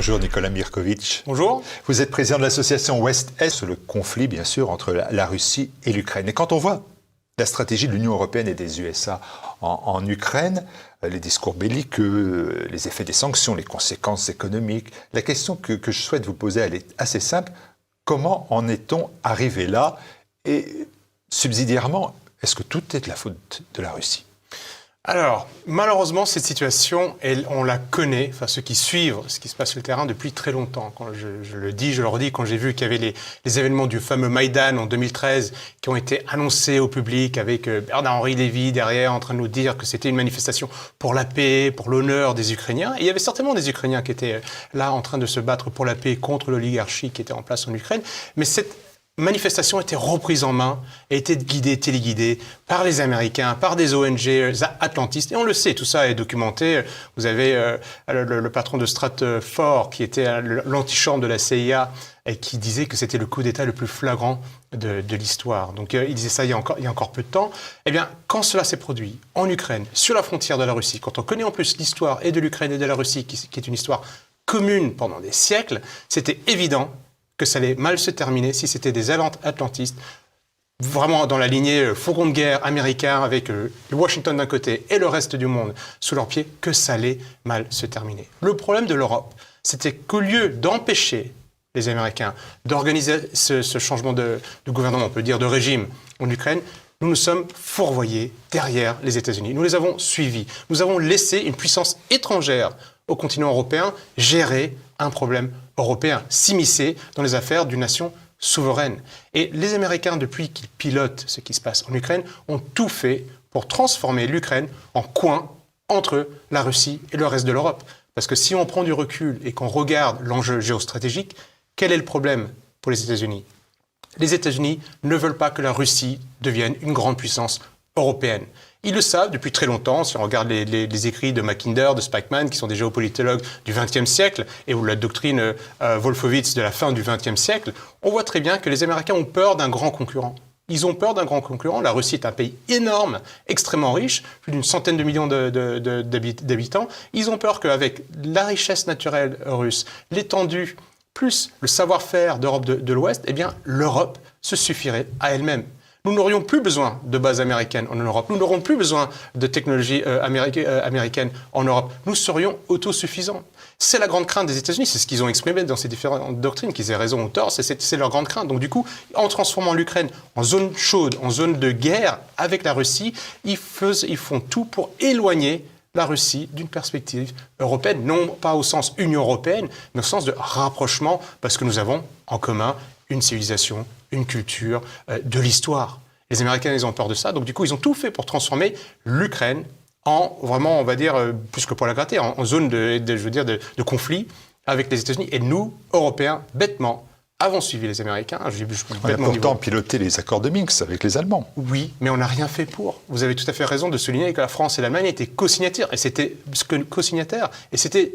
Bonjour Nicolas Mirkovitch. Bonjour. Vous êtes président de l'association Ouest-Est, le conflit bien sûr entre la Russie et l'Ukraine. Et quand on voit la stratégie de l'Union européenne et des USA en Ukraine, les discours belliqueux, les effets des sanctions, les conséquences économiques, la question que je souhaite vous poser, elle est assez simple. Comment en est-on arrivé là? Et subsidiairement, est-ce que tout est de la faute de la Russie? Alors, malheureusement, cette situation, on la connaît, enfin ceux qui suivent ce qui se passe sur le terrain depuis très longtemps. Quand je le dis, je le redis, quand j'ai vu qu'il y avait les événements du fameux Maïdan en 2013 qui ont été annoncés au public avec Bernard-Henri Lévy derrière en train de nous dire que c'était une manifestation pour la paix, pour l'honneur des Ukrainiens. Et il y avait certainement des Ukrainiens qui étaient là en train de se battre pour la paix contre l'oligarchie qui était en place en Ukraine. Mais cette manifestation était reprise en main et était guidée, téléguidée par les Américains, par des ONG atlantistes. Et on le sait, tout ça est documenté. Vous avez le patron de Stratfor, qui était l'antichambre de la CIA, et qui disait que c'était le coup d'État le plus flagrant de l'histoire. Donc il disait ça il y a encore peu de temps. Eh bien, quand cela s'est produit en Ukraine, sur la frontière de la Russie, quand on connaît en plus l'histoire et de l'Ukraine et de la Russie, qui est une histoire commune pendant des siècles, c'était évident que ça allait mal se terminer si c'était des atlantistes, vraiment dans la lignée fourgon de guerre américain avec le Washington d'un côté et le reste du monde sous leurs pieds, que ça allait mal se terminer. Le problème de l'Europe, c'était qu'au lieu d'empêcher les Américains d'organiser ce changement de gouvernement, on peut dire de régime en Ukraine, nous nous sommes fourvoyés derrière les États-Unis. Nous les avons suivis. Nous avons laissé une puissance étrangère au continent européen gérer un problème européen, s'immiscer dans les affaires d'une nation souveraine. Et les Américains, depuis qu'ils pilotent ce qui se passe en Ukraine, ont tout fait pour transformer l'Ukraine en coin entre la Russie et le reste de l'Europe. Parce que si on prend du recul et qu'on regarde l'enjeu géostratégique, quel est le problème pour les États-Unis? Les États-Unis ne veulent pas que la Russie devienne une grande puissance européenne. Ils le savent depuis très longtemps, si on regarde les écrits de Mackinder, de Spykman, qui sont des géopolitologues du XXe siècle, et ou la doctrine Wolfowitz de la fin du XXe siècle, on voit très bien que les Américains ont peur d'un grand concurrent. Ils ont peur d'un grand concurrent. La Russie est un pays énorme, extrêmement riche, plus d'une centaine de millions d'habitants. Ils ont peur qu'avec la richesse naturelle russe, l'étendue, plus le savoir-faire d'Europe de l'Ouest, eh bien, l'Europe se suffirait à elle-même. Nous n'aurions plus besoin de bases américaines en Europe. Nous n'aurons plus besoin de technologies américaines en Europe. Nous serions autosuffisants. C'est la grande crainte des États-Unis. C'est ce qu'ils ont exprimé dans ces différentes doctrines, qu'ils aient raison ou tort. C'est leur grande crainte. Donc du coup, en transformant l'Ukraine en zone chaude, en zone de guerre avec la Russie, ils font tout pour éloigner la Russie d'une perspective européenne, non pas au sens Union européenne, mais au sens de rapprochement, parce que nous avons en commun une civilisation, une culture, de l'histoire. Les Américains, ils ont peur de ça, donc du coup, ils ont tout fait pour transformer l'Ukraine en, vraiment, on va dire, plus que pour la gratter, en zone de conflit avec les États-Unis. Et nous, Européens, bêtement, avons suivi les Américains. On a pourtant piloté les accords de Minsk avec les Allemands. Oui, mais on n'a rien fait pour. Vous avez tout à fait raison de souligner que la France et l'Allemagne étaient co-signataires, et c'était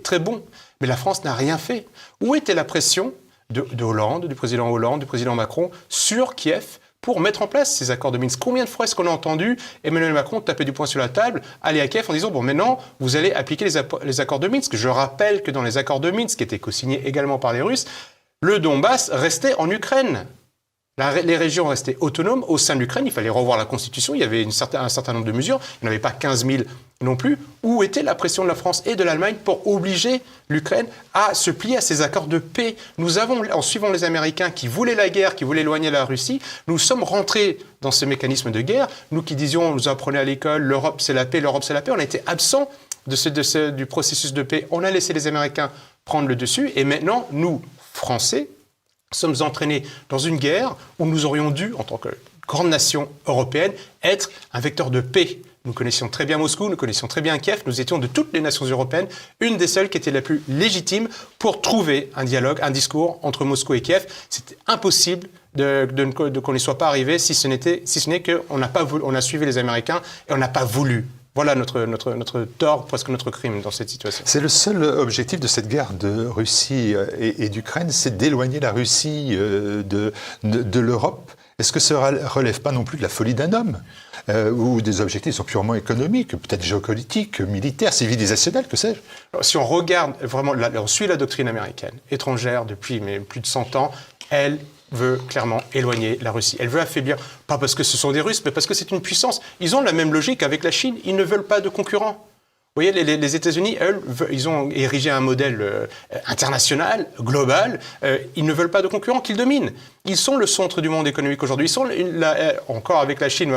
très bon. Mais la France n'a rien fait. Où était la pression de Hollande, du président Macron, sur Kiev pour mettre en place ces accords de Minsk? Combien de fois est-ce qu'on a entendu Emmanuel Macron taper du poing sur la table, aller à Kiev en disant « Bon, maintenant, vous allez appliquer les accords de Minsk ». Je rappelle que dans les accords de Minsk, qui étaient co-signés également par les Russes, le Donbass restait en Ukraine. Les régions restaient autonomes au sein de l'Ukraine. Il fallait revoir la Constitution. Il y avait un certain nombre de mesures. Il n'y en avait pas 15 000 non plus. Où était la pression de la France et de l'Allemagne pour obliger l'Ukraine à se plier à ces accords de paix? Nous avons, en suivant les Américains qui voulaient la guerre, qui voulaient éloigner la Russie, nous sommes rentrés dans ce mécanisme de guerre. Nous qui disions, on nous apprenait à l'école, l'Europe c'est la paix, l'Europe c'est la paix. On a été absents du processus de paix. On a laissé les Américains prendre le dessus. Et maintenant, nous, Français, sommes entraînés dans une guerre où nous aurions dû, en tant que grande nation européenne, être un vecteur de paix. Nous connaissions très bien Moscou, nous connaissions très bien Kiev, nous étions de toutes les nations européennes une des seules qui était la plus légitime pour trouver un dialogue, un discours entre Moscou et Kiev. C'était impossible qu'on n'y soit pas arrivé si ce n'est qu'on n'a pas voulu, on a suivi les Américains et on n'a pas voulu. Voilà notre tort, presque notre crime dans cette situation. C'est le seul objectif de cette guerre de Russie et d'Ukraine, c'est d'éloigner la Russie de l'Europe Est-ce que ça ne relève pas non plus de la folie d'un homme ou des objectifs sont purement économiques, peut-être géopolitiques, militaires, civilisationnels, que sais-je? Alors, si on regarde vraiment, on suit la doctrine américaine, étrangère depuis plus de 100 ans, elle veut clairement éloigner la Russie. Elle veut affaiblir, pas parce que ce sont des Russes, mais parce que c'est une puissance. Ils ont la même logique avec la Chine, ils ne veulent pas de concurrents. Vous voyez, les États-Unis, eux, ils ont érigé un modèle international, global. Ils ne veulent pas de concurrents qu'ils dominent. Ils sont le centre du monde économique aujourd'hui. Ils sont, encore avec la Chine,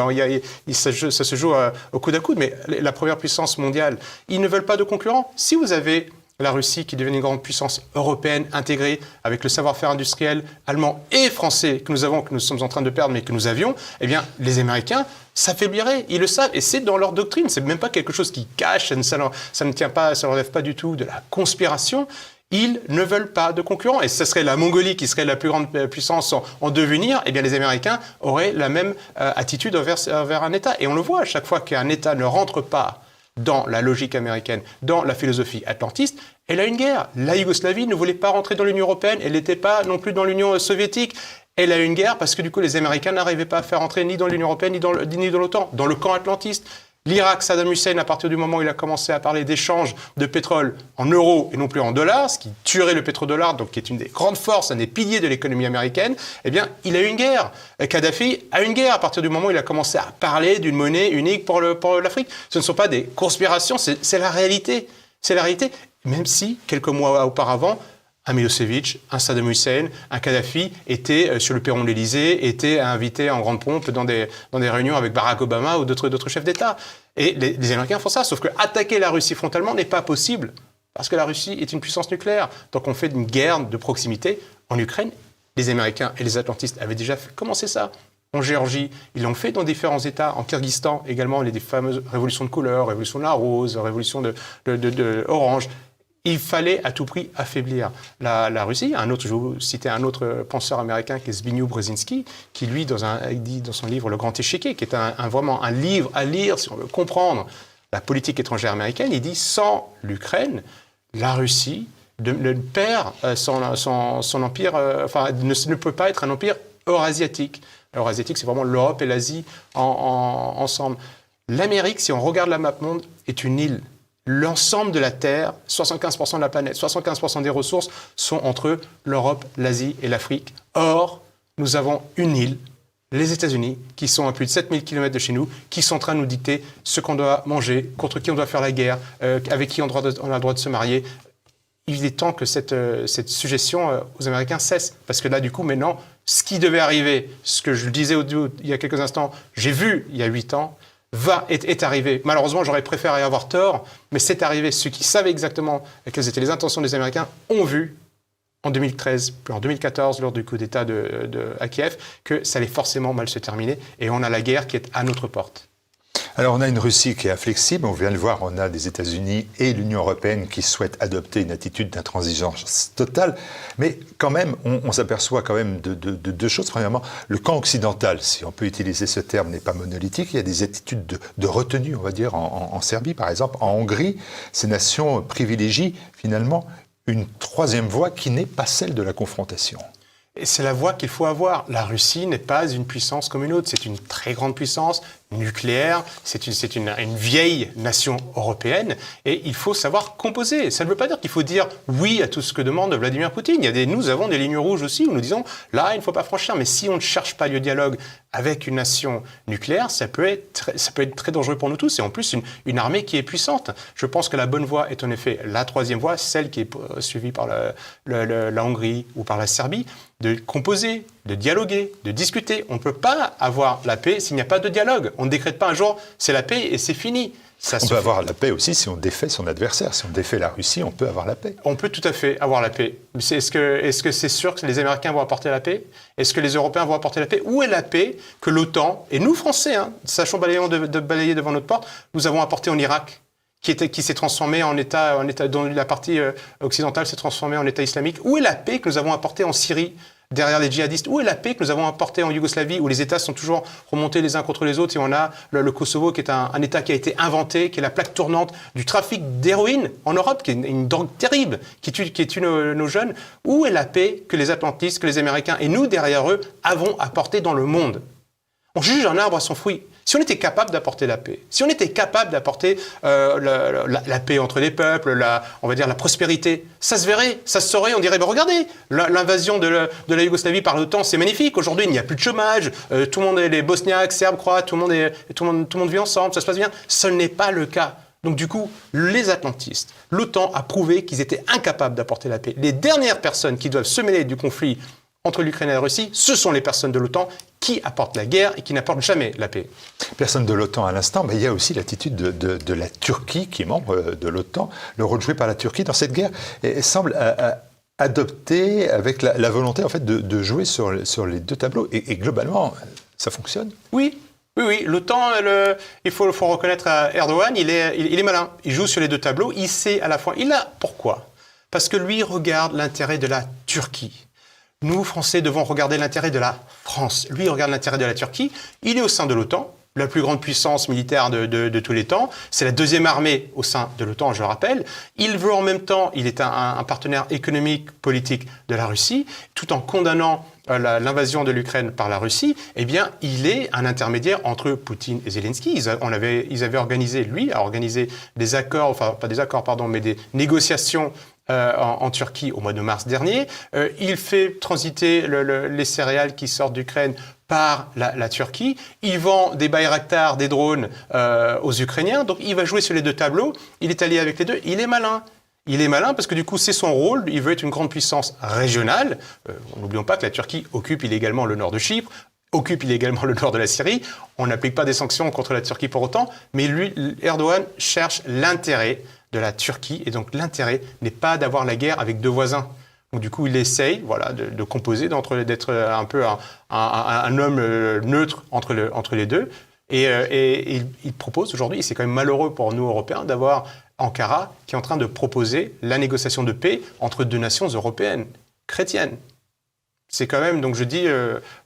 ça se joue au coude à coude, mais la première puissance mondiale. Ils ne veulent pas de concurrents. Si vous avez la Russie qui devient une grande puissance européenne intégrée avec le savoir-faire industriel allemand et français que nous sommes en train de perdre mais que nous avions, eh bien les Américains s'affaibliraient, ils le savent et c'est dans leur doctrine, c'est même pas quelque chose qui cache, ça ne tient pas, ça ne relève pas du tout de la conspiration. Ils ne veulent pas de concurrents. Et ce serait la Mongolie qui serait la plus grande puissance en devenir, eh bien les Américains auraient la même attitude envers un État. Et on le voit à chaque fois qu'un État ne rentre pas dans la logique américaine, dans la philosophie atlantiste, elle a une guerre. La Yougoslavie ne voulait pas rentrer dans l'Union européenne, elle n'était pas non plus dans l'Union soviétique. Elle a une guerre parce que du coup les Américains n'arrivaient pas à faire entrer ni dans l'Union européenne ni dans l'OTAN, dans le camp atlantiste. L'Irak, Saddam Hussein, à partir du moment où il a commencé à parler d'échange de pétrole en euros et non plus en dollars, ce qui tuerait le pétrodollar, donc qui est une des grandes forces, un des piliers de l'économie américaine, eh bien, il a eu une guerre. Kadhafi a une guerre à partir du moment où il a commencé à parler d'une monnaie unique pour l'Afrique. Ce ne sont pas des conspirations, c'est la réalité. C'est la réalité, même si, quelques mois auparavant, un Milosevic, un Saddam Hussein, un Kadhafi étaient sur le perron de l'Élysée, étaient invités en grande pompe dans des réunions avec Barack Obama ou d'autres chefs d'État. Et les Américains font ça, sauf que attaquer la Russie frontalement n'est pas possible, parce que la Russie est une puissance nucléaire. Donc on fait une guerre de proximité en Ukraine. Les Américains et les atlantistes avaient déjà commencé ça. En Géorgie, ils l'ont fait dans différents États. En Kyrgyzstan également, les fameuses révolutions de couleur, révolution de la rose, révolution de orange. Il fallait à tout prix affaiblir la Russie. Je vais vous citer un autre penseur américain qui est Zbigniew Brzezinski, qui lui, il dit dans son livre Le Grand Échiquier, qui est vraiment un livre à lire si on veut comprendre la politique étrangère américaine, il dit sans l'Ukraine, la Russie perd son empire, ne peut pas être un empire eurasiatique. Eurasiatique, c'est vraiment l'Europe et l'Asie ensemble. L'Amérique, si on regarde la map monde, est une île. L'ensemble de la Terre, 75% de la planète, 75% des ressources sont entre l'Europe, l'Asie et l'Afrique. Or, nous avons une île, les États-Unis, qui sont à plus de 7000 km de chez nous, qui sont en train de nous dicter ce qu'on doit manger, contre qui on doit faire la guerre, avec qui on a le droit de se marier. Il est temps que cette suggestion aux Américains cesse. Parce que là, du coup, maintenant, ce qui devait arriver, ce que je disais il y a quelques instants, j'ai vu il y a 8 ans, est arrivé. Malheureusement, j'aurais préféré avoir tort, mais c'est arrivé. Ceux qui savaient exactement quelles étaient les intentions des Américains ont vu en 2013, puis en 2014, lors du coup d'État à Kiev, que ça allait forcément mal se terminer. Et on a la guerre qui est à notre porte. Alors on a une Russie qui est inflexible, on vient de le voir, on a des États-Unis et l'Union européenne qui souhaitent adopter une attitude d'intransigeance totale, mais quand même on s'aperçoit quand même de deux choses. Premièrement, le camp occidental, si on peut utiliser ce terme, n'est pas monolithique, il y a des attitudes de retenue, on va dire, en Serbie par exemple, en Hongrie, ces nations privilégient finalement une troisième voie qui n'est pas celle de la confrontation. Et c'est la voie qu'il faut avoir. La Russie n'est pas une puissance comme une autre. C'est une très grande puissance nucléaire. C'est une vieille nation européenne. Et il faut savoir composer. Ça ne veut pas dire qu'il faut dire oui à tout ce que demande Vladimir Poutine. Nous avons des lignes rouges aussi où nous disons là, il ne faut pas franchir. Mais si on ne cherche pas le dialogue avec une nation nucléaire, ça peut être très dangereux pour nous tous. Et en plus, une armée qui est puissante. Je pense que la bonne voie est en effet la troisième voie, celle qui est suivie par la Hongrie ou par la Serbie, de composer, de dialoguer, de discuter. On ne peut pas avoir la paix s'il n'y a pas de dialogue. On ne décrète pas un jour, c'est la paix et c'est fini. On peut avoir la paix aussi si on défait son adversaire. Si on défait la Russie, on peut avoir la paix. On peut tout à fait avoir la paix. Est-ce que c'est sûr que les Américains vont apporter la paix? Est-ce que les Européens vont apporter la paix? Où est la paix que l'OTAN, et nous Français, sachons de balayer devant notre porte, nous avons apporté en Irak, qui s'est transformé en État, dont la partie occidentale s'est transformée en État islamique? Où est la paix que nous avons apportée en Syrie, derrière les djihadistes? Où est la paix que nous avons apportée en Yougoslavie, où les États sont toujours remontés les uns contre les autres, et on a le Kosovo qui est un État qui a été inventé, qui est la plaque tournante du trafic d'héroïne en Europe, qui est une drogue terrible, qui tue nos jeunes? Où est la paix que les Atlantistes, que les Américains et nous, derrière eux, avons apportée dans le monde? On juge un arbre à son fruit. Si on était capable d'apporter la paix, si on était capable d'apporter la paix entre les peuples, on va dire la prospérité, ça se verrait, ça se saurait, on dirait, regardez, l'invasion de la Yougoslavie par l'OTAN, c'est magnifique, aujourd'hui il n'y a plus de chômage, tout le monde est les Bosniaques, Serbes, Croates, tout le monde vit ensemble, ça se passe bien. Ce n'est pas le cas. Donc du coup, les Atlantistes, l'OTAN a prouvé qu'ils étaient incapables d'apporter la paix. Les dernières personnes qui doivent se mêler du conflit entre l'Ukraine et la Russie, ce sont les personnes de l'OTAN qui apportent la guerre et qui n'apportent jamais la paix. Personne de l'OTAN à l'instant, mais il y a aussi l'attitude de la Turquie, qui est membre de l'OTAN. Le rôle joué par la Turquie dans cette guerre semble adopté avec la volonté en fait, de jouer sur les deux tableaux. Et globalement, ça fonctionne. Oui. L'OTAN, il faut reconnaître à Erdogan, il est malin. Il joue sur les deux tableaux. Il sait à la fois... Pourquoi? Parce que lui regarde l'intérêt de la Turquie. Nous, Français, devons regarder l'intérêt de la France. Lui, il regarde l'intérêt de la Turquie. Il est au sein de l'OTAN, la plus grande puissance militaire de tous les temps. C'est la deuxième armée au sein de l'OTAN, je le rappelle. Il veut en même temps, il est un partenaire économique, politique de la Russie, tout en condamnant l'invasion de l'Ukraine par la Russie. Eh bien, il est un intermédiaire entre Poutine et Zelensky. Lui a organisé des accords, enfin pas des accords, pardon, mais des négociations en Turquie au mois de mars dernier. Il fait transiter les céréales qui sortent d'Ukraine par la Turquie. Il vend des Bayraktar, des drones aux Ukrainiens. Donc il va jouer sur les deux tableaux. Il est allié avec les deux. Il est malin. Il est malin parce que du coup, c'est son rôle. Il veut être une grande puissance régionale. N'oublions pas que la Turquie occupe illégalement le nord de Chypre, occupe illégalement le nord de la Syrie. On n'applique pas des sanctions contre la Turquie pour autant. Mais lui, Erdogan cherche l'intérêt de la Turquie. Et donc l'intérêt n'est pas d'avoir la guerre avec deux voisins. Donc du coup, il essaye de composer, d'être un peu un homme neutre entre les deux. Et il propose aujourd'hui, et c'est quand même malheureux pour nous Européens, d'avoir Ankara qui est en train de proposer la négociation de paix entre deux nations européennes, chrétiennes. C'est quand même, donc je dis,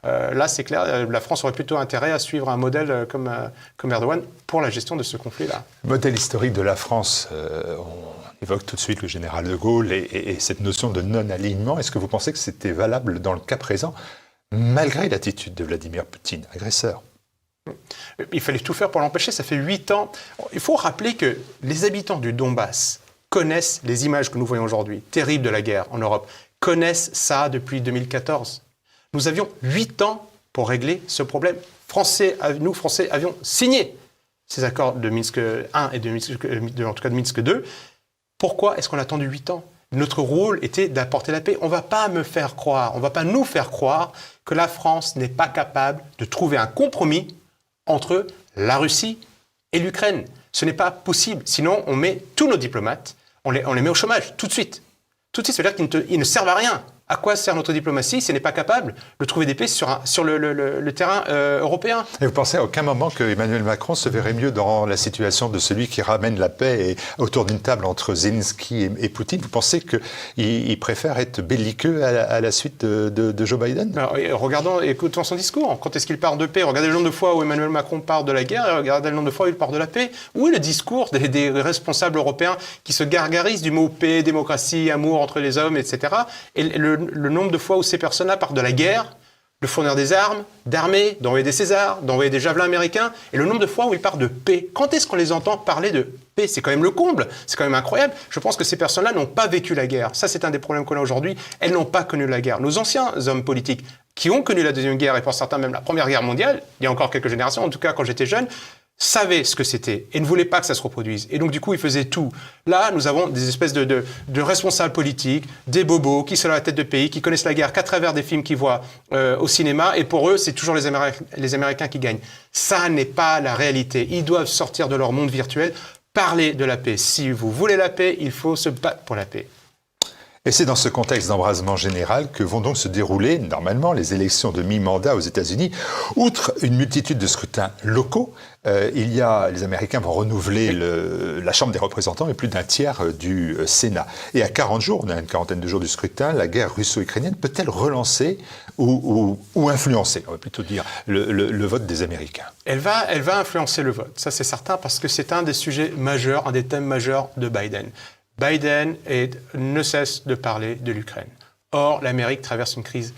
là c'est clair, la France aurait plutôt intérêt à suivre un modèle comme Erdogan pour la gestion de ce conflit-là. Le modèle historique de la France, on évoque tout de suite le général de Gaulle et cette notion de non-alignement. Est-ce que vous pensez que c'était valable dans le cas présent, malgré l'attitude de Vladimir Poutine, agresseur ? Il fallait tout faire pour l'empêcher, ça fait 8 ans. Il faut rappeler que les habitants du Donbass connaissent les images que nous voyons aujourd'hui, terribles de la guerre en Europe, connaissent ça depuis 2014. Nous avions 8 ans pour régler ce problème. Nous, Français, avions signé ces accords de Minsk 1 et en tout cas de Minsk 2. Pourquoi est-ce qu'on a attendu 8 ans ? Notre rôle était d'apporter la paix. On ne va pas nous faire croire que la France n'est pas capable de trouver un compromis entre la Russie et l'Ukraine. Ce n'est pas possible. Sinon, on met tous nos diplomates, on les met au chômage tout de suite. Tout de suite, ça veut dire qu'ils ne servent à rien. À quoi sert notre diplomatie si elle n'est pas capable de trouver des paix sur le terrain européen ? Et vous pensez à aucun moment que Emmanuel Macron se verrait mieux dans la situation de celui qui ramène la paix autour d'une table entre Zelensky et Poutine ? Vous pensez qu'il préfère être belliqueux à la suite de Joe Biden ? Alors, écoutons son discours. Quand est-ce qu'il parle de paix ? Regardez le nombre de fois où Emmanuel Macron parle de la guerre et regardez le nombre de fois où il parle de la paix. Où est le discours des responsables européens qui se gargarisent du mot paix, démocratie, amour entre les hommes, etc. Et le nombre de fois où ces personnes-là parlent de la guerre, de fournir des armes, d'armer, d'envoyer des Césars, d'envoyer des javelins américains, et le nombre de fois où ils parlent de paix. Quand est-ce qu'on les entend parler de paix ? C'est quand même le comble, c'est quand même incroyable. Je pense que ces personnes-là n'ont pas vécu la guerre. Ça, c'est un des problèmes qu'on a aujourd'hui. Elles n'ont pas connu la guerre. Nos anciens hommes politiques qui ont connu la Deuxième Guerre, et pour certains même la Première Guerre mondiale, il y a encore quelques générations, en tout cas quand j'étais jeune, savaient ce que c'était et ne voulaient pas que ça se reproduise. Et donc, du coup, ils faisaient tout. Là, nous avons des espèces de responsables politiques, des bobos qui sont à la tête de pays, qui connaissent la guerre qu'à travers des films qu'ils voient au cinéma. Et pour eux, c'est toujours les Américains qui gagnent. Ça n'est pas la réalité. Ils doivent sortir de leur monde virtuel, parler de la paix. Si vous voulez la paix, il faut se battre pour la paix. Et c'est dans ce contexte d'embrasement général que vont donc se dérouler, normalement, les élections de mi-mandat aux États-Unis. Outre une multitude de scrutins locaux, les Américains vont renouveler la Chambre des représentants et plus d'un tiers du Sénat. Et à 40 jours, on a une quarantaine de jours du scrutin, la guerre russo-ukrainienne peut-elle relancer ou influencer, on va plutôt dire, le vote des Américains? Elle va influencer le vote, ça c'est certain, parce que c'est un des sujets majeurs, un des thèmes majeurs de Biden. Biden ne cesse de parler de l'Ukraine. Or, l'Amérique traverse une crise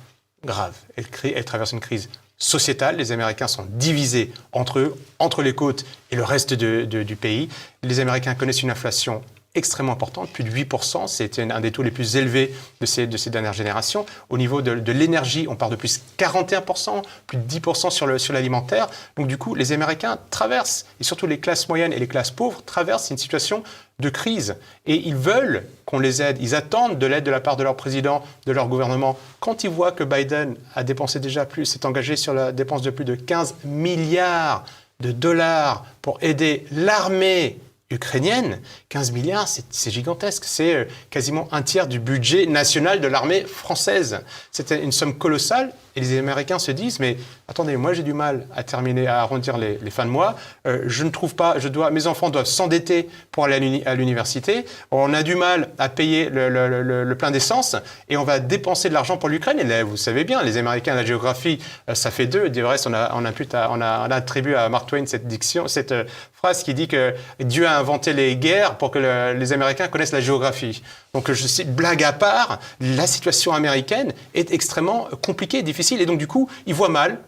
grave. Elle traverse une crise sociétale. Les Américains sont divisés entre eux, entre les côtes et le reste du pays. Les Américains connaissent une inflation extrêmement importante, plus de 8%, c'est un des taux les plus élevés de ces dernières générations. Au niveau de l'énergie, on part de plus 41%, plus de 10% sur l'alimentaire. Donc du coup, les Américains traversent, et surtout les classes moyennes et les classes pauvres, traversent une situation de crise. Et ils veulent qu'on les aide, ils attendent de l'aide de la part de leur président, de leur gouvernement. Quand ils voient que Biden a dépensé déjà plus, s'est engagé sur la dépense de plus de 15 milliards de dollars pour aider l'armée ukrainienne, 15 milliards, c'est gigantesque. C'est quasiment un tiers du budget national de l'armée française. C'était une somme colossale. Et les Américains se disent, mais attendez, moi j'ai du mal à arrondir les fins de mois. Je ne trouve pas, mes enfants doivent s'endetter pour aller à l'université. On a du mal à payer le plein d'essence et on va dépenser de l'argent pour l'Ukraine. Et là, vous savez bien, les Américains, la géographie, ça fait deux. Du reste, on a attribué à Mark Twain cette phrase qui dit que Dieu a inventé les guerres pour que les Américains connaissent la géographie. Donc, blague à part, la situation américaine est extrêmement compliquée et difficile. Et donc, du coup, ils voient mal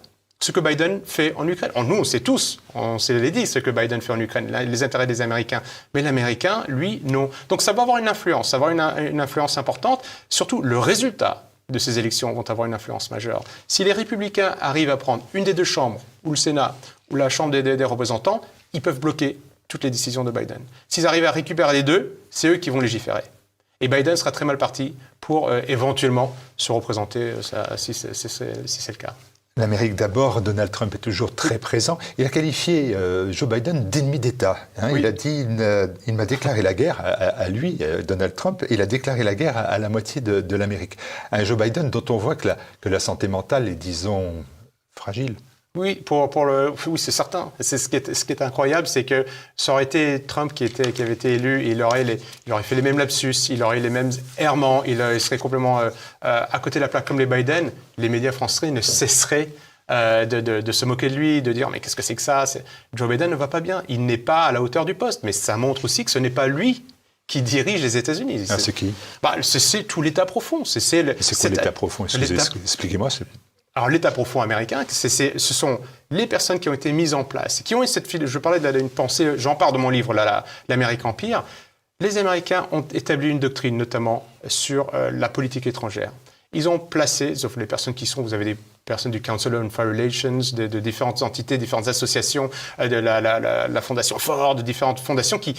ce que Biden fait en Ukraine. Nous, on sait tous, on sait les dit, ce que Biden fait en Ukraine, les intérêts des Américains. Mais l'Américain, lui, non. Donc, ça va avoir une influence, une influence importante. Surtout, le résultat de ces élections vont avoir une influence majeure. Si les républicains arrivent à prendre une des deux chambres, ou le Sénat, ou la Chambre des représentants, ils peuvent bloquer toutes les décisions de Biden. S'ils arrivent à récupérer les deux, c'est eux qui vont légiférer. Et Biden sera très mal parti pour éventuellement se représenter si c'est le cas. L'Amérique d'abord, Donald Trump est toujours très présent. Il a qualifié Joe Biden d'ennemi d'État. Oui. Il a dit, il m'a déclaré la guerre à lui, Donald Trump, il a déclaré la guerre à la moitié de l'Amérique. Un Joe Biden dont on voit que la santé mentale est, disons, fragile. Oui, oui, c'est certain. C'est ce qui est incroyable, c'est que ça aurait été Trump qui avait été élu, il aurait fait les mêmes lapsus, il aurait les mêmes errements, il serait complètement à côté de la plaque comme les Biden. Les médias français ne cesseraient de se moquer de lui, de dire mais qu'est-ce que c'est que ça? Joe Biden ne va pas bien, il n'est pas à la hauteur du poste, mais ça montre aussi que ce n'est pas lui qui dirige les États-Unis. Ah, c'est qui? C'est tout l'État profond. C'est quoi l'État profond? Expliquez-moi. Alors, l'État profond américain, ce sont les personnes qui ont été mises en place, qui ont eu je parlais d'une pensée, j'en parle de mon livre, l'Amérique Empire. Les Américains ont établi une doctrine, notamment sur la politique étrangère. Ils ont placé, sauf les personnes vous avez des personnes du Council on Foreign Relations, de différentes entités, différentes associations, de la Fondation Ford, de différentes fondations qui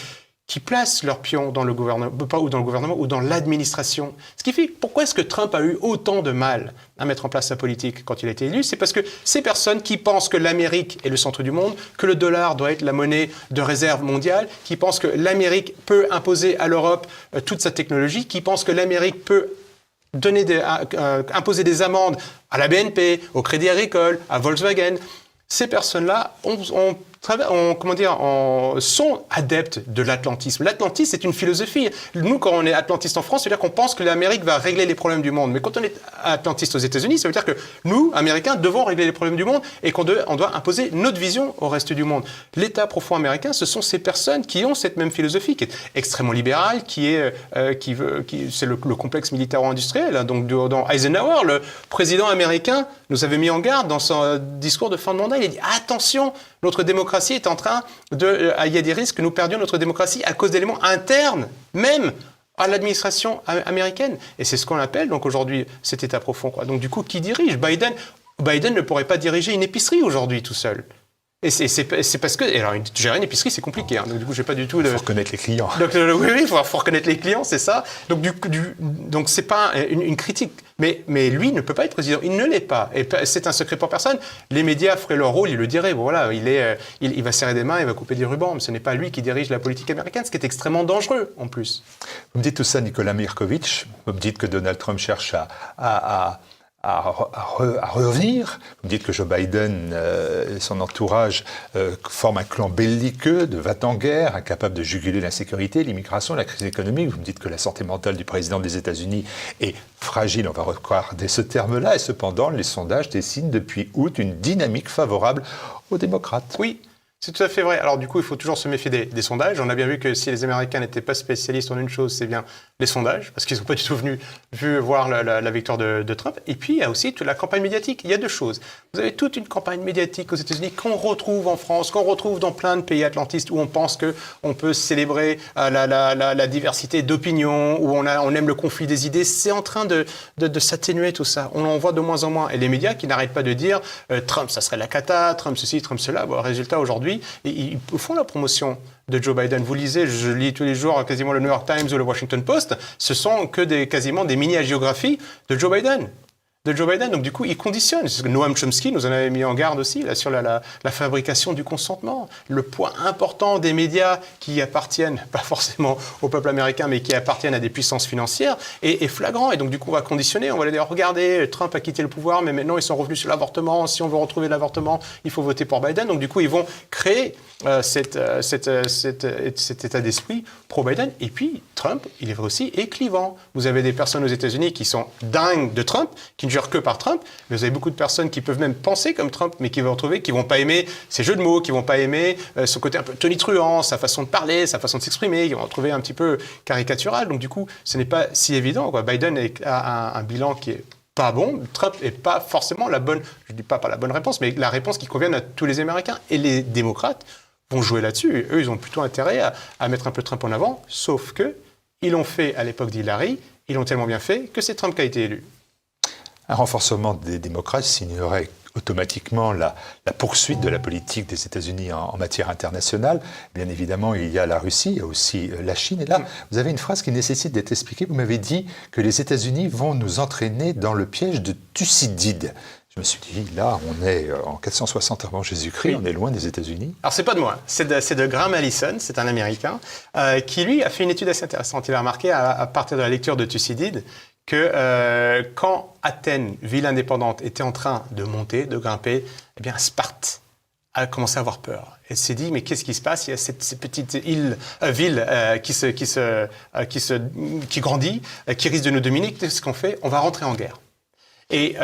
placent leurs pions dans le gouvernement ou dans l'administration. Ce qui fait, pourquoi est-ce que Trump a eu autant de mal à mettre en place sa politique quand il a été élu? C'est parce que ces personnes qui pensent que l'Amérique est le centre du monde, que le dollar doit être la monnaie de réserve mondiale, qui pensent que l'Amérique peut imposer à l'Europe toute sa technologie, qui pensent que l'Amérique peut imposer des amendes à la BNP, au Crédit Agricole, à Volkswagen. Ces personnes-là sont adeptes de l'atlantisme. L'atlantisme, c'est une philosophie. Nous, quand on est atlantiste en France, ça veut dire qu'on pense que l'Amérique va régler les problèmes du monde. Mais quand on est atlantiste aux États-Unis, ça veut dire que nous, Américains, devons régler les problèmes du monde et qu'on doit imposer notre vision au reste du monde. L'État profond américain, ce sont ces personnes qui ont cette même philosophie, qui est extrêmement libérale, c'est le complexe militaro-industriel. Donc, dans Eisenhower, le président américain nous avait mis en garde dans son discours de fin de mandat. Il a dit « Attention, notre démocratie est en train il y a des risques que nous perdions notre démocratie à cause d'éléments internes, même à l'administration américaine. » Et c'est ce qu'on appelle donc aujourd'hui cet État profond. Donc du coup, qui dirige? Biden ne pourrait pas diriger une épicerie aujourd'hui tout seul. Et c'est parce que... Alors, gérer une épicerie, c'est compliqué. Hein, donc, du coup, j'ai pas du tout... Il faut reconnaître les clients. Donc, oui, il faut reconnaître les clients, c'est ça. Donc, donc c'est pas une critique. Mais lui ne peut pas être président. Il ne l'est pas. Et c'est un secret pour personne. Les médias feraient leur rôle, ils le diraient. Bon, voilà, il va serrer des mains, il va couper des rubans. Mais ce n'est pas lui qui dirige la politique américaine, ce qui est extrêmement dangereux, en plus. Vous me dites tout ça, Nicolas Mirkovitch. Vous me dites que Donald Trump cherche à revenir. Vous me dites que Joe Biden et son entourage forment un clan belliqueux, de va-t-en-guerre, incapable de juguler l'insécurité, l'immigration, la crise économique. Vous me dites que la santé mentale du président des États-Unis est fragile, on va regarder ce terme-là. Et cependant, les sondages dessinent depuis août une dynamique favorable aux démocrates. Oui. C'est tout à fait vrai. Alors du coup, il faut toujours se méfier des sondages. On a bien vu que si les Américains n'étaient pas spécialistes en une chose, c'est bien les sondages, parce qu'ils n'ont pas du tout vu voir la victoire de Trump. Et puis, il y a aussi toute la campagne médiatique. Il y a deux choses. Vous avez toute une campagne médiatique aux États-Unis qu'on retrouve en France, qu'on retrouve dans plein de pays atlantistes où on pense qu'on peut célébrer la diversité d'opinions, où on aime le conflit des idées. C'est en train de s'atténuer tout ça. On en voit de moins en moins. Et les médias qui n'arrêtent pas de dire Trump, ça serait la cata, Trump ceci, Trump cela. Bon, résultat, aujourd'hui, ils font la promotion de Joe Biden. Vous lisez, je lis tous les jours quasiment le New York Times ou le Washington Post, ce sont que quasiment des mini-hagiographies de Joe Biden. Donc du coup, il conditionne. Noam Chomsky nous en avait mis en garde aussi là, sur la fabrication du consentement. Le poids important des médias qui appartiennent, pas forcément au peuple américain, mais qui appartiennent à des puissances financières, est flagrant. Et donc du coup, on va conditionner, on va leur dire, regardez, Trump a quitté le pouvoir, mais maintenant ils sont revenus sur l'avortement. Si on veut retrouver l'avortement, il faut voter pour Biden. Donc du coup, ils vont créer cet état d'esprit pro-Biden. Et puis, Trump, il est vrai aussi, est clivant. Vous avez des personnes aux États-Unis qui sont dingues de Trump, qui ne jurent que par Trump, mais vous avez beaucoup de personnes qui peuvent même penser comme Trump, mais qui vont retrouver, qui vont pas aimer ses jeux de mots, qui vont pas aimer son côté un peu tonitruant, sa façon de parler, sa façon de s'exprimer, qui vont retrouver un petit peu caricatural. Donc du coup, ce n'est pas si évident, quoi. Biden a un bilan qui est pas bon. Trump n'est pas forcément la bonne, je dis pas la bonne réponse, mais la réponse qui convient à tous les Américains. Et les démocrates vont jouer là-dessus. Eux, ils ont plutôt intérêt à mettre un peu Trump en avant, sauf que ils l'ont fait à l'époque d'Hillary, ils l'ont tellement bien fait que c'est Trump qui a été élu. Un renforcement des démocrates signerait automatiquement la poursuite de la politique des États-Unis en matière internationale. Bien évidemment, il y a la Russie, il y a aussi la Chine. Et là, vous avez une phrase qui nécessite d'être expliquée. Vous m'avez dit que les États-Unis vont nous entraîner dans le piège de Thucydide. Je me suis dit, là, on est en 460 avant Jésus-Christ, oui. On est loin des États-Unis. Alors, c'est pas de moi, c'est de Graham Allison, c'est un Américain, qui, lui, a fait une étude assez intéressante. Il a remarqué, à partir de la lecture de Thucydide, que quand Athènes, ville indépendante, était en train de monter, de grimper, eh bien, Sparte a commencé à avoir peur. Elle s'est dit, mais qu'est-ce qui se passe? Il y a ces petites villes qui grandit, qui risque de nous dominer. Qu'est-ce qu'on fait? On va rentrer en guerre. Et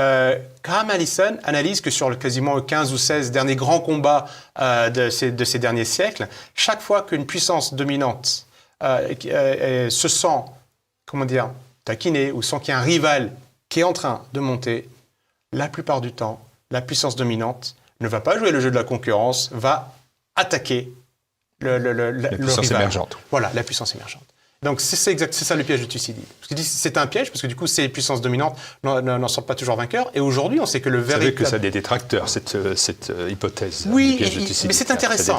Graham Allison analyse que sur quasiment 15 ou 16 derniers grands combats de ces derniers siècles, chaque fois qu'une puissance dominante se sent, taquinée ou sent qu'il y a un rival qui est en train de monter, la plupart du temps, la puissance dominante ne va pas jouer le jeu de la concurrence, va attaquer la puissance rival. Émergente. Voilà, la puissance émergente. Donc, c'est ça le piège de Thucydide. C'est un piège, parce que du coup, ces puissances dominantes n'en sont pas toujours vainqueurs. Et aujourd'hui, on sait que le véritable... Vous savez que ça a des détracteurs, cette hypothèse. Oui, piège de Thucydide. Mais c'est intéressant.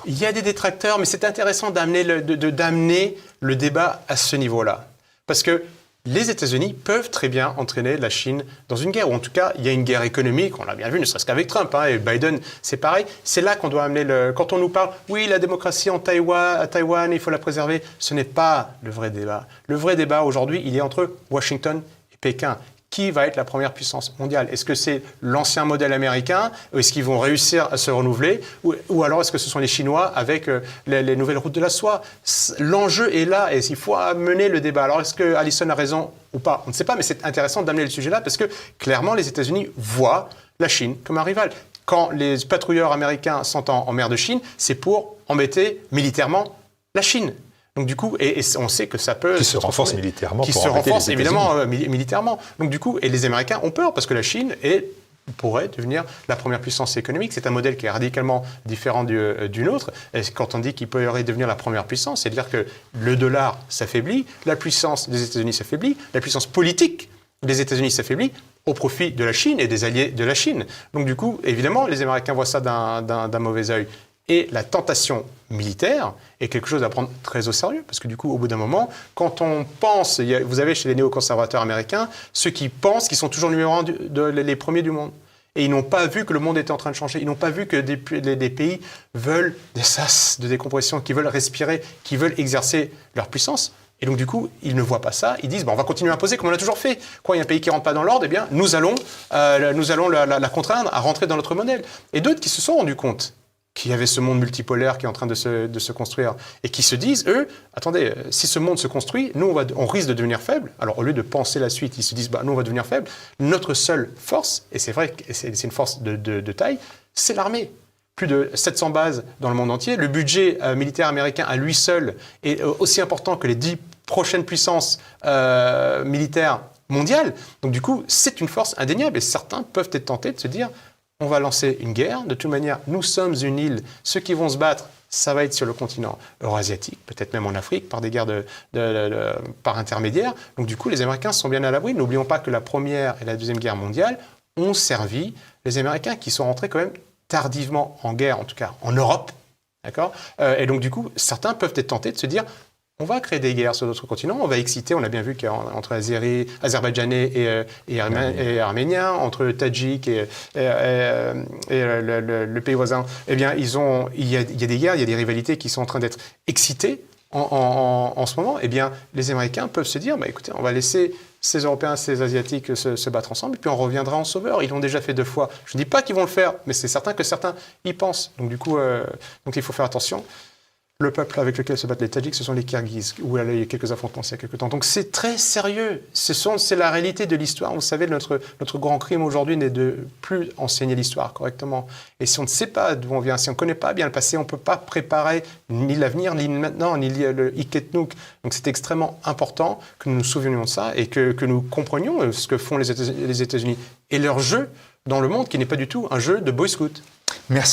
Il y a des détracteurs, mais c'est intéressant d'amener le débat à ce niveau-là. Parce que les États-Unis peuvent très bien entraîner la Chine dans une guerre, ou en tout cas, il y a une guerre économique, on l'a bien vu, ne serait-ce qu'avec Trump, et Biden, c'est pareil. C'est là qu'on doit amener Quand on nous parle, oui, la démocratie à Taïwan, il faut la préserver, ce n'est pas le vrai débat. Le vrai débat, aujourd'hui, il est entre Washington et Pékin. Qui va être la première puissance mondiale? Est-ce que c'est l'ancien modèle américain? Est-ce qu'ils vont réussir à se renouveler? Ou alors est-ce que ce sont les Chinois avec les nouvelles routes de la soie? L'enjeu est là et il faut mener le débat. Alors est-ce que Allison a raison ou pas? On ne sait pas, mais c'est intéressant d'amener le sujet là parce que clairement les États-Unis voient la Chine comme un rival. Quand les patrouilleurs américains sont en mer de Chine, c'est pour embêter militairement la Chine. Donc du coup, et on sait que ça peut... Qui se renforce militairement qui pour se renforce les évidemment militairement. Donc du coup, et les Américains ont peur parce que la Chine pourrait devenir la première puissance économique. C'est un modèle qui est radicalement différent du nôtre. Et quand on dit qu'il pourrait devenir la première puissance, c'est-à-dire que le dollar s'affaiblit, la puissance des États-Unis s'affaiblit, la puissance politique des États-Unis s'affaiblit, au profit de la Chine et des alliés de la Chine. Donc du coup, évidemment, les Américains voient ça d'un mauvais œil. Et la tentation militaire est quelque chose à prendre très au sérieux, parce que du coup, au bout d'un moment, quand on pense, vous avez chez les néoconservateurs américains, ceux qui pensent qu'ils sont toujours numéro un, les premiers du monde. Et ils n'ont pas vu que le monde était en train de changer. Ils n'ont pas vu que des pays veulent des sas de décompression, qui veulent respirer, qui veulent exercer leur puissance. Et donc, du coup, ils ne voient pas ça. Ils disent, on va continuer à imposer comme on a toujours fait. Quand il y a un pays qui ne rentre pas dans l'ordre, eh bien, nous allons la contraindre à rentrer dans notre modèle. Et d'autres qui se sont rendus compte qu'il y avait ce monde multipolaire qui est en train de se construire et qui se disent, eux, attendez, si ce monde se construit, nous, on risque de devenir faible. Alors, au lieu de penser la suite, ils se disent, nous, on va devenir faible. Notre seule force, et c'est vrai que c'est une force de taille, c'est l'armée. Plus de 700 bases dans le monde entier. Le budget militaire américain à lui seul est aussi important que les 10 prochaines puissances militaires mondiales. Donc, du coup, c'est une force indéniable et certains peuvent être tentés de se dire, on va lancer une guerre. De toute manière, nous sommes une île. Ceux qui vont se battre, ça va être sur le continent eurasiatique, peut-être même en Afrique, par des guerres par intermédiaire. Donc du coup, les Américains sont bien à l'abri. N'oublions pas que la Première et la Deuxième Guerre mondiale ont servi les Américains qui sont rentrés quand même tardivement en guerre, en tout cas en Europe. D'accord ? Et donc du coup, certains peuvent être tentés de se dire, on va créer des guerres sur d'autres continents, on va exciter, on a bien vu qu'entre Azerbaïdjanais et Arméniens, entre Tadjiks et le pays voisin, eh bien, il y a des guerres, il y a des rivalités qui sont en train d'être excitées en ce moment. Eh bien, les Américains peuvent se dire, écoutez, on va laisser ces Européens, ces Asiatiques se battre ensemble, et puis on reviendra en sauveur. Ils l'ont déjà fait 2 fois. Je ne dis pas qu'ils vont le faire, mais c'est certain que certains y pensent. Donc du coup, il faut faire attention. Le peuple avec lequel se battent les Tadjiks, ce sont les Kirghizes, où il y a quelques affrontements il y a quelques temps. Donc c'est très sérieux. C'est la réalité de l'histoire. Vous savez, notre grand crime aujourd'hui n'est de plus enseigner l'histoire correctement. Et si on ne sait pas d'où on vient, si on ne connaît pas bien le passé, on ne peut pas préparer ni l'avenir, ni maintenant, ni le Iketnouk. Donc c'est extrêmement important que nous nous souvenions de ça et que nous comprenions ce que font les États-Unis et leur jeu dans le monde, qui n'est pas du tout un jeu de boy scout. Merci.